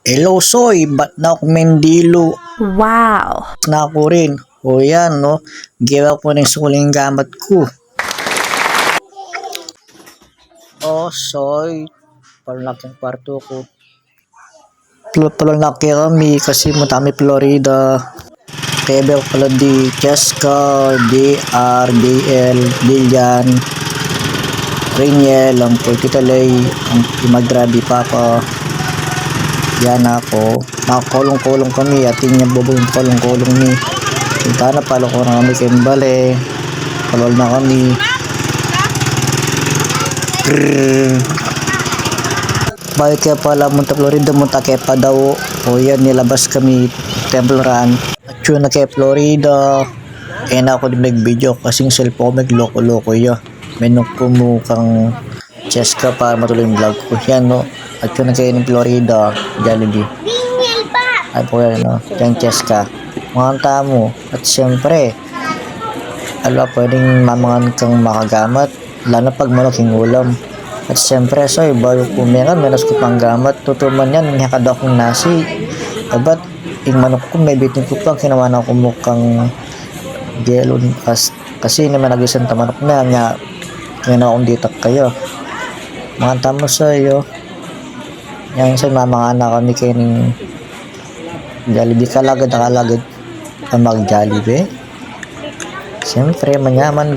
Hello, Soy. Ba't na ako Mendilo? Wow! Na ako rin. O yan, no? Giwa ko ng suling gamat ko. Soy. Palaki ang kwarto ko. Palaki kami kasi matami Florida. Kaya pala di Cheska, DR, DL, Dilian, Rainiel, ang Portitalay, ang Imadrabi Papa. Yan ako. Makakulong-kulong kami. Ating niya bobo yung kulong-kulong ni. Punta na palo ko na kami kay Mbale. Palol na kami. Balik kaya pala munta Florida, munta kaya pa daw. O yan, nilabas kami Temple Run. At yun na kaya Florida. Kaya na ako din nag-video kasing cellphone nagloko-loko yun. Menok ko mukhang Cheska para matuloy yung vlog ko. Yan, no? At yun na kaya ng Florida, Jollibee. Ay po yan, no? Yan Cheska. Mga tamo. At syempre, pwedeng mamangan kang makagamat. Lalo pag malaking ulam. At siyempre, Soy, bago kumain, menos ko pang gamat. Tutuman yan, may hakad akong nasi. Ba't yung manok ko, may bitin ko pang kinawa na ako mukhang gelon. Kasi naman nag-isang tamanok na, nga, kinawa akong ditak kayo. Mga tamo, Soy, yan, Soy, mamangan na kami kayo ng Jollibee. Kalagad ang mag-Jollibee. Siyempre, manyaman.